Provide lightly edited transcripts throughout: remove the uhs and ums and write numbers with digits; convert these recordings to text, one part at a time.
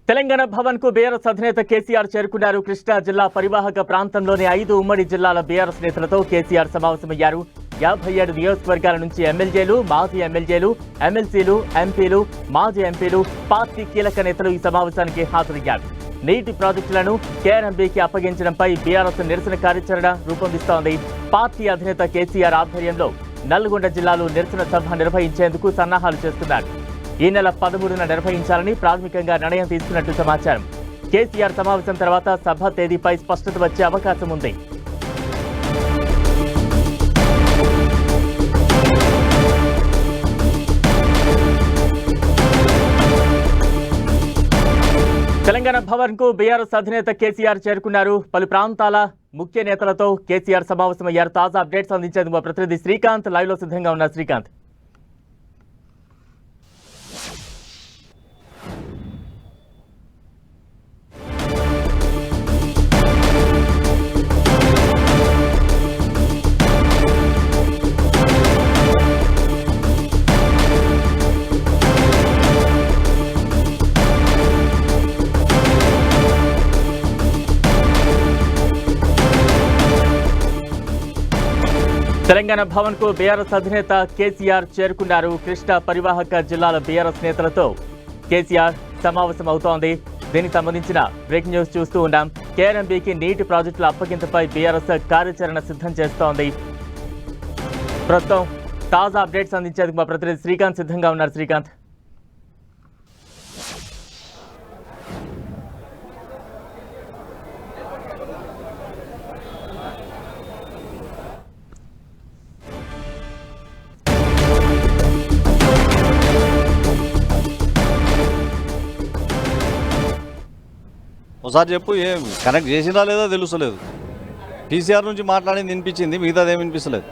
తెలంగాణ భవన్ కు బీఆర్ఎస్ అధినేత కేసీఆర్ చేరుకున్నారు. కృష్ణా జిల్లా పరివాహక ప్రాంతంలోని 5 ఉమ్మడి జిల్లాల బీఆర్ఎస్ నేతలతో కేసీఆర్ సమావేశమయ్యారు. 57 నియోజకవర్గాల నుంచి ఎమ్మెల్యేలు, మాజీ ఎమ్మెల్యేలు, ఎమ్మెల్సీలు, ఎంపీలు, మాజీ ఎంపీలు, పార్టీ కీలక నేతలు ఈ సమావేశానికి హాజరయ్యారు. నీటి ప్రాజెక్టులను కేఆర్ఎంబీకి అప్పగించడంపై బీఆర్ఎస్ నిరసన కార్యాచరణ రూపొందిస్తోంది. పార్టీ అధినేత కేసీఆర్ ఆధ్వర్యంలో నల్గొండ జిల్లాలో నిరసన సభ నిర్వహించేందుకు సన్నాహాలు చేస్తున్నారు. ఈ నెల 13న నిర్వహించాలని ప్రాథమికంగా నిర్ణయం తీసుకున్నట్టు సమాచారం. కేసీఆర్ సమావేశం తర్వాత సభ తేదీపై స్పష్టత వచ్చే అవకాశం ఉంది. తెలంగాణ భవన్ కు బీఆర్ఎస్ అధినేత కేసీఆర్ చేరుకున్నారు. పలు ప్రాంతాల ముఖ్య నేతలతో కేసీఆర్ సమావేశమయ్యారు. తాజా అప్డేట్స్ అందించేందుకు మా ప్రతినిధి శ్రీకాంత్ లైవ్ లో సిద్ధంగా ఉన్నారు. శ్రీకాంత్, తెలంగాణ భవన్ కు బీఆర్ఎస్ అధినేత కేసీఆర్ చేరుకున్నారు. కృష్ణా పరివాహక జిల్లాల బీఆర్ఎస్ నేతలతో కేసీఆర్ సమావేశం అవుతోంది. దీనికి సంబంధించిన బ్రేకింగ్ న్యూస్ చూస్తూ ఉన్నాం. కేఆర్ఎంబీకి నీటి ప్రాజెక్టుల అప్పగింతపై బీఆర్ఎస్ కార్యాచరణ సిద్ధం చేస్తోంది. ప్రస్తుతం తాజా అప్డేట్స్ అందించేందుకు మా ప్రతినిధి శ్రీకాంత్ సిద్ధంగా ఉన్నారు. శ్రీకాంత్, ఒకసారి చెప్పు, ఏం కనెక్ట్ చేసినా లేదా తెలుసలేదు. కేసీఆర్ నుంచి మాట్లాడింది వినిపించింది, మిగతాదేమి వినిపిస్తలేదు.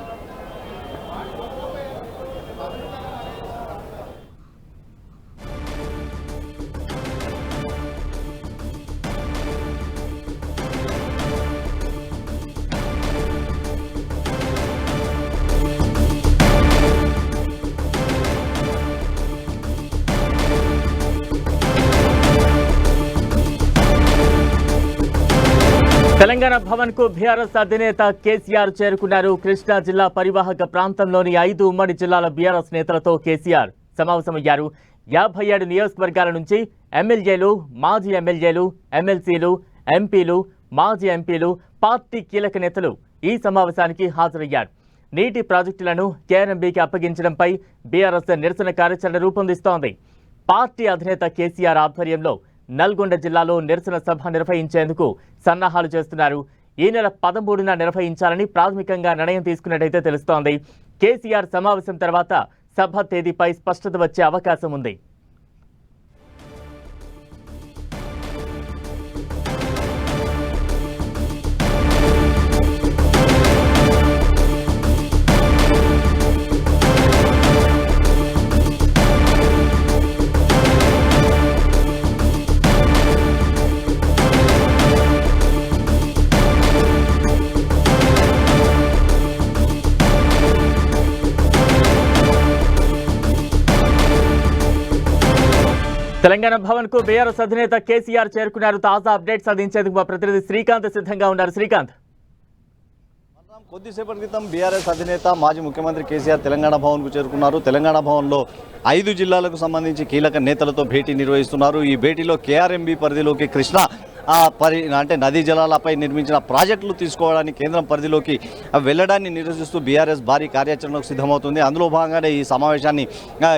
తెలంగాణ భవన్ కు బీఆర్ఎస్ అధినేత కేసీఆర్ చేరుకున్నారు. కృష్ణా జిల్లా పరివాహక ప్రాంతంలోని 5 ఉమ్మడి జిల్లాల బీఆర్ఎస్ నేతలతో కేసీఆర్ సమావేశమయ్యారు. 57 నియోజకవర్గాల నుంచి ఎమ్మెల్యేలు, మాజీ ఎమ్మెల్యేలు, ఎమ్మెల్సీలు, ఎంపీలు, మాజీ ఎంపీలు, పార్టీ కీలక నేతలు ఈ సమావేశానికి హాజరయ్యారు. నీటి ప్రాజెక్టులను కేఆర్ఎంబీకి అప్పగించడంపై బీఆర్ఎస్ నిరసన కార్యాచరణ రూపొందిస్తోంది. పార్టీ అధినేత కేసీఆర్ ఆధ్వర్యంలో నల్గొండ జిల్లాలో నిరసన సభ నిర్వహించేందుకు సన్నాహాలు చేస్తున్నారు. ఈ నెల 13న నిర్వహించాలని ప్రాథమికంగా నిర్ణయం తీసుకున్నట్టయితే తెలుస్తోంది. కేసీఆర్ సమావేశం తర్వాత సభ తేదీపై స్పష్టత వచ్చే అవకాశం ఉంది. తెలంగాణ భవన్ కు బీఆర్ఎస్ అధినేత కేసీఆర్ చేరుకున్నారు. తాజా అప్డేట్స్ అందించేందుకు మా ప్రతినిధి శ్రీకాంత్ సిద్ధంగా ఉన్నారు. శ్రీకాంత్, కొద్దిసేపటి క్రితం బీఆర్ఎస్ అధినేత మాజీ ముఖ్యమంత్రి కేసీఆర్ తెలంగాణ భవన్ కు చేరుకున్నారు. తెలంగాణ భవన్లో 5 జిల్లాలకు సంబంధించి కీలక నేతలతో భేటీ నిర్వహిస్తున్నారు. ఈ భేటీలో కేఆర్ఎంబీ పరిధిలోకి కృష్ణా అంటే నదీ జలాలపై నిర్మించిన ప్రాజెక్టులు తీసుకోవడానికి కేంద్రం పరిధిలోకి వెళ్లడాన్ని నిరసిస్తూ బీఆర్ఎస్ భారీ కార్యాచరణకు సిద్ధమవుతుంది. అందులో భాగంగానే ఈ సమావేశాన్ని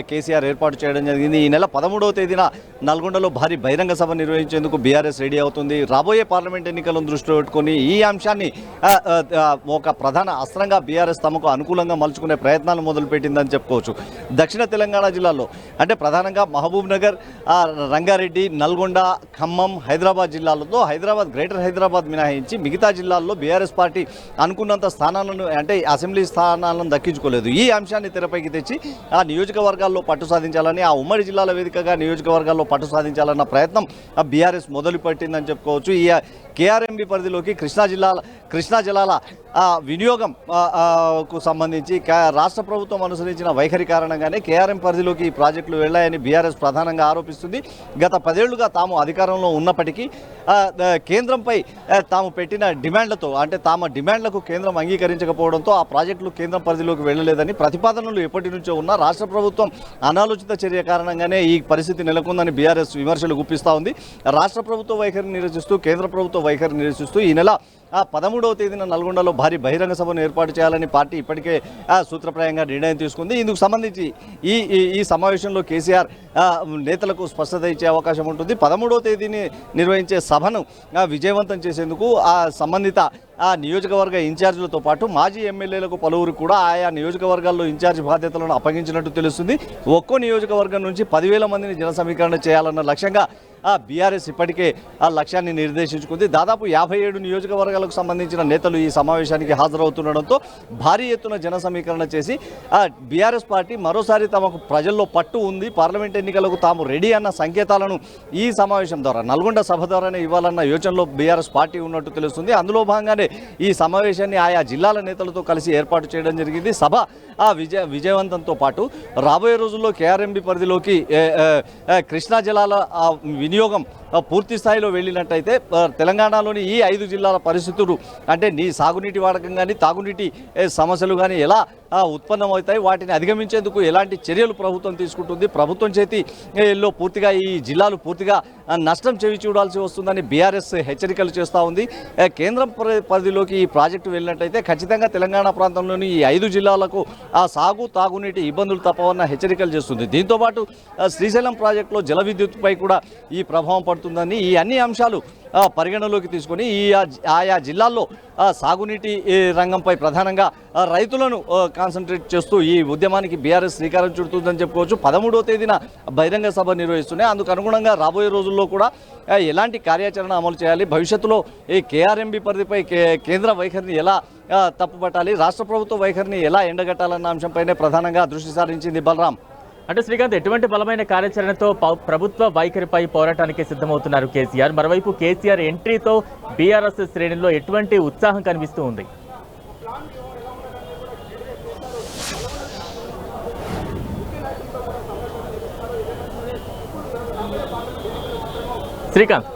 కేసీఆర్ ఏర్పాటు చేయడం జరిగింది. ఈ నెల 13వ తేదీన నల్గొండలో భారీ బహిరంగ సభ నిర్వహించేందుకు బీఆర్ఎస్ రెడీ అవుతుంది. రాబోయే పార్లమెంట్ ఎన్నికలను దృష్టిలో పెట్టుకుని ఈ అంశాన్ని ఒక ప్రధాన అస్త్రంగా బీఆర్ఎస్ తమకు అనుకూలంగా మలుచుకునే ప్రయత్నాలు మొదలుపెట్టిందని చెప్పుకోవచ్చు. దక్షిణ తెలంగాణ జిల్లాలో అంటే ప్రధానంగా మహబూబ్ నగర్, రంగారెడ్డి, నల్గొండ, ఖమ్మం, హైదరాబాద్ జిల్లాలో జిల్లాలతో గ్రేటర్ హైదరాబాద్ మినహాయించి మిగతా జిల్లాల్లో బీఆర్ఎస్ పార్టీ అనుకున్నంత స్థానాలను అంటే అసెంబ్లీ స్థానాలను దక్కించుకోలేదు. ఈ అంశాన్ని తెరపైకి తెచ్చి ఆ నియోజకవర్గాల్లో పట్టు సాధించాలని, ఆ ఉమ్మడి జిల్లాల వేదికగా నియోజకవర్గాల్లో పట్టు సాధించాలన్న ప్రయత్నం బీఆర్ఎస్ మొదలుపెట్టిందని చెప్పుకోవచ్చు. ఈ కేఆర్ఎంబి పరిధిలోకి కృష్ణా జలాల వినియోగం కు సంబంధించి రాష్ట్ర ప్రభుత్వం అనుసరించిన వైఖరి కారణంగానే కేఆర్ఎం పరిధిలోకి ఈ ప్రాజెక్టులు వెళ్లాయని బీఆర్ఎస్ ప్రధానంగా ఆరోపిస్తుంది. గత 10 ఏళ్లుగా తాము అధికారంలో ఉన్నప్పటికీ కేంద్రంపై తాము పెట్టిన డిమాండ్లతో అంటే తమ డిమాండ్లకు కేంద్రం అంగీకరించకపోవడంతో ఆ ప్రాజెక్టులు కేంద్రం పరిధిలోకి వెళ్లలేదని ప్రతిపాదనలు ఎప్పటి నుంచో ఉన్న రాష్ట్ర ప్రభుత్వం అనాలోచిత చర్య కారణంగానే ఈ పరిస్థితి నెలకొందని బీఆర్ఎస్ విమర్శలు గుప్పిస్తూ ఉంది. రాష్ట్ర ప్రభుత్వ వైఖరిని నిరసిస్తూ కేంద్ర ప్రభుత్వ వైఖరిని నిరసిస్తూ ఈ నెల 13వ తేదీన నల్గొండలో భారీ బహిరంగ సభను ఏర్పాటు చేయాలని పార్టీ ఇప్పటికే సూత్రప్రాయంగా నిర్ణయం తీసుకుంది. ఇందుకు సంబంధించి ఈ సమావేశంలో కేసీఆర్ నేతలకు స్పష్టత ఇచ్చే అవకాశం ఉంటుంది. 13వ తేదీని నిర్వహించే సభను విజయవంతం చేసేందుకు ఆ సంబంధిత నియోజకవర్గ ఇన్ఛార్జీలతో పాటు మాజీ ఎమ్మెల్యేలకు పలువురు కూడా ఆయా నియోజకవర్గాల్లో ఇన్ఛార్జి బాధ్యతలను అప్పగించినట్టు తెలుస్తుంది. ఒక్కో నియోజకవర్గం నుంచి 10,000 మందిని జన సమీకరణ చేయాలన్న లక్ష్యంగా బీఆర్ఎస్ ఇప్పటికే ఆ లక్ష్యాన్ని నిర్దేశించుకుంది. దాదాపు 57 నియోజకవర్గాలకు సంబంధించిన నేతలు ఈ సమావేశానికి హాజరవుతుండడంతో భారీ ఎత్తున జన సమీకరణ చేసి బీఆర్ఎస్ పార్టీ మరోసారి తమకు ప్రజల్లో పట్టు ఉంది, పార్లమెంట్ ఎన్నికలకు తాము రెడీ అన్న సంకేతాలను ఈ సమావేశం ద్వారా నల్గొండ సభ ద్వారానే ఇవ్వాలన్న యోచనలో బీఆర్ఎస్ పార్టీ ఉన్నట్టు తెలుస్తుంది. అందులో భాగంగానే ఈ సమావేశాన్ని ఆయా జిల్లాల నేతలతో కలిసి ఏర్పాటు చేయడం జరిగింది. సభ విజయవంతంతో పాటు రాబోయే రోజుల్లో కేఆర్ఎంబి పరిధిలోకి కృష్ణా జలాల వినియోగం పూర్తి స్థాయిలో వెళ్ళినట్టయితే తెలంగాణలోని ఈ 5 జిల్లాల పరిస్థితులు అంటే సాగునీటి వాడకం కానీ తాగునీటి సమస్యలు కానీ ఎలా ఉత్పన్నమవుతాయి, వాటిని అధిగమించేందుకు ఎలాంటి చర్యలు ప్రభుత్వం తీసుకుంటుంది, ప్రభుత్వం చేతిలో పూర్తిగా ఈ జిల్లాలు పూర్తిగా నష్టం చెవి చూడాల్సి వస్తుందని బీఆర్ఎస్ హెచ్చరికలు చేస్తూ ఉంది. కేంద్రం పరిధిలోకి ఈ ప్రాజెక్టు వెళ్ళినట్టయితే ఖచ్చితంగా తెలంగాణ ప్రాంతంలోని ఈ 5 జిల్లాలకు సాగు తాగునీటి ఇబ్బందులు తప్పవన్న హెచ్చరికలు చేస్తుంది. దీంతోపాటు శ్రీశైలం ప్రాజెక్టులో జల విద్యుత్పై కూడా ఈ ప్రభావం పడుతుందని ఈ అన్ని అంశాలు పరిగణలోకి తీసుకొని ఆయా జిల్లాల్లో సాగునీటి రంగంపై ప్రధానంగా రైతులను కాన్సన్ట్రేట్ చేస్తూ ఈ ఉద్యమానికి బీఆర్ఎస్ శ్రీకారం చుడుతుందని చెప్పుకోవచ్చు. 13వ తేదీన బహిరంగ సభ నిర్వహిస్తున్నాయి. అందుకు అనుగుణంగా రాబోయే రోజుల్లో కూడా ఎలాంటి కార్యాచరణ అమలు చేయాలి, భవిష్యత్తులో ఈ కేఆర్ఎంబి పరిధిపై కేంద్ర వైఖరిని ఎలా తప్పుపట్టాలి, రాష్ట్ర ప్రభుత్వ వైఖరిని ఎలా ఎండగట్టాలన్న అంశంపైనే ప్రధానంగా దృష్టి సారించింది. బలరాం, అంటే శ్రీకాంత్, ఎటువంటి బలమైన కార్యాచరణతో ప్రభుత్వ వైఖరిపై పోరాటానికి సిద్ధమవుతున్నారు కేసీఆర్? మరోవైపు కేసీఆర్ ఎంట్రీతో బీఆర్ఎస్ శ్రేణుల్లో ఎటువంటి ఉత్సాహం కనిపిస్తూ ఉంది? శ్రీకాంత్.